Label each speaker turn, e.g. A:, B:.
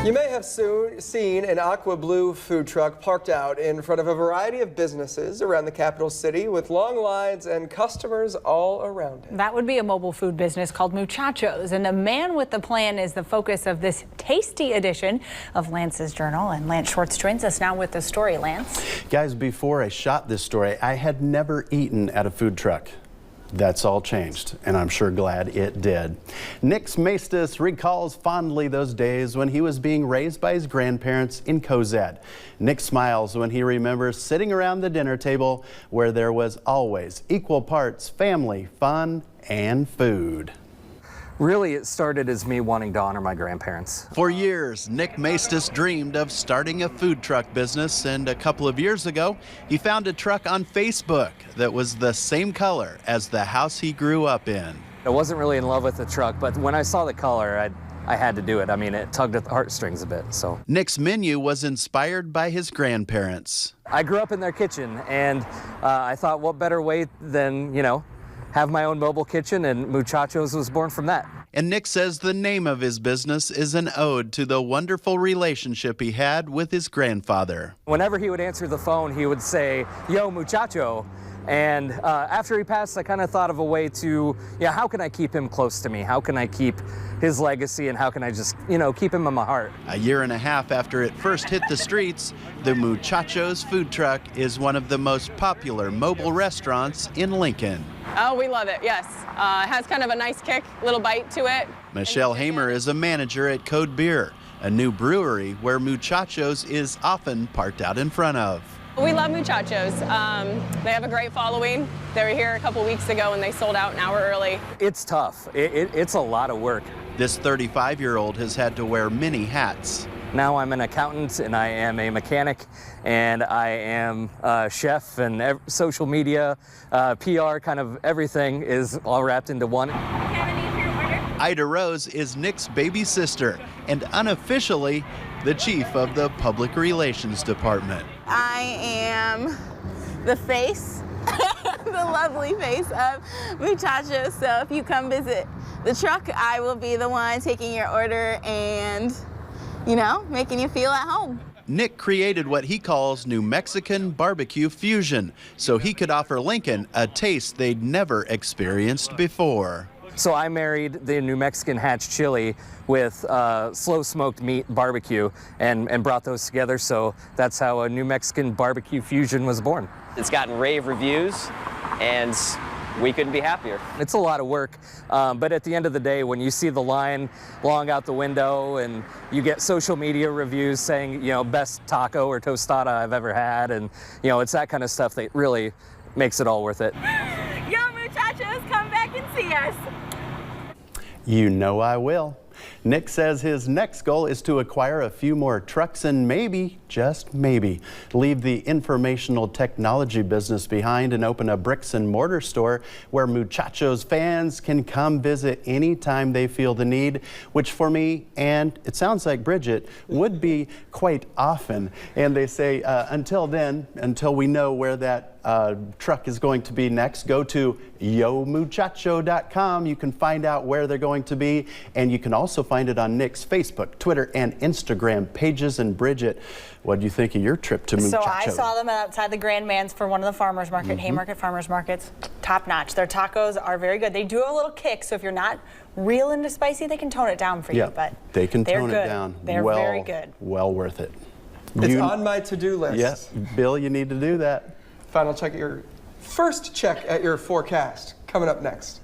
A: You may have seen an aqua blue food truck parked out in front of a variety of businesses around the capital city with long lines and customers all around it.
B: That would be a mobile food business called Muchachos, and the man with the plan is the focus of this tasty edition of Lance's Journal. And Lance Schwartz joins us now with the story. Lance.
C: Guys, before I shot this story, I had never eaten at a food truck. That's all changed, and I'm sure glad it did. Nick Maestas recalls fondly those days when he was being raised by his grandparents in Cozad. Nick smiles when he remembers sitting around the dinner table where there was always equal parts family, fun, and food.
D: Really, it started as me wanting to honor my grandparents.
C: For years, Nick Maestas dreamed of starting a food truck business, and a couple of years ago, he found a truck on Facebook that was the same color as the house he grew up in.
D: I wasn't really in love with the truck, but when I saw the color, I had to do it. I mean, it tugged at the heartstrings a bit, so.
C: Nick's menu was inspired by his grandparents.
D: I grew up in their kitchen, and I thought, what better way than, have my own mobile kitchen, and Muchachos was born from that.
C: And Nick says the name of his business is an ode to the wonderful relationship he had with his grandfather.
D: Whenever he would answer the phone, he would say, "Yo, muchacho." And after he passed, I kind of thought of a way to, how can I keep him close to me? How can I keep his legacy, and how can I just, keep him in my heart?
C: A year and a half after it first hit the streets, the Muchachos food truck is one of the most popular mobile restaurants in Lincoln.
E: Oh, we love it, yes. It has kind of a nice kick, little bite to it.
C: Michelle Hamer is a manager at Code Beer, a new brewery where Muchachos is often parked out in front of.
E: We love Muchachos. They have a great following. They were here a couple weeks ago and they sold out an hour early.
D: It's tough. It's a lot of work.
C: This 35-year-old has had to wear many hats.
D: Now I'm an accountant, and I am a mechanic, and I am a chef, and social media, PR, kind of everything is all wrapped into one.
C: Ida Rose is Nick's baby sister and unofficially the chief of the public relations department.
F: I am the face, the lovely face of Muchachos. So if you come visit the truck, I will be the one taking your order and making you feel at home.
C: Nick created what he calls New Mexican barbecue fusion, so he could offer Lincoln a taste they'd never experienced before.
D: So I married the New Mexican hatch chili with slow smoked meat barbecue and brought those together, so that's how a New Mexican barbecue fusion was born.
G: It's gotten rave reviews, and we couldn't be happier.
D: It's a lot of work, but at the end of the day, when you see the line long out the window and you get social media reviews saying, best taco or tostada I've ever had, and, it's that kind of stuff that really makes it all worth it.
F: Yo, Muchachos, come back and see us.
C: You know I will. Nick says his next goal is to acquire a few more trucks and maybe, just maybe, leave the informational technology business behind and open a bricks and mortar store where Muchachos fans can come visit anytime they feel the need, which for me, and it sounds like Bridget, would be quite often. And they say, until then, until we know where that truck is going to be next, go to yomuchacho.com. You can find out where they're going to be, and you can also find it on Nick's Facebook, Twitter, and Instagram pages. And Bridget, what do you think of your trip to Muchacho?
B: So I saw them outside the Grand Man's for one of the farmers market, Haymarket farmers markets. Top notch. Their tacos are very good. They do have a little kick, so if you're not real into spicy, they can tone it down for you. But
C: they can tone it down.
B: They're very good.
C: Well worth it.
A: It's on my to-do list.
C: Yes, Bill, you need to do that.
A: First check at your forecast coming up next.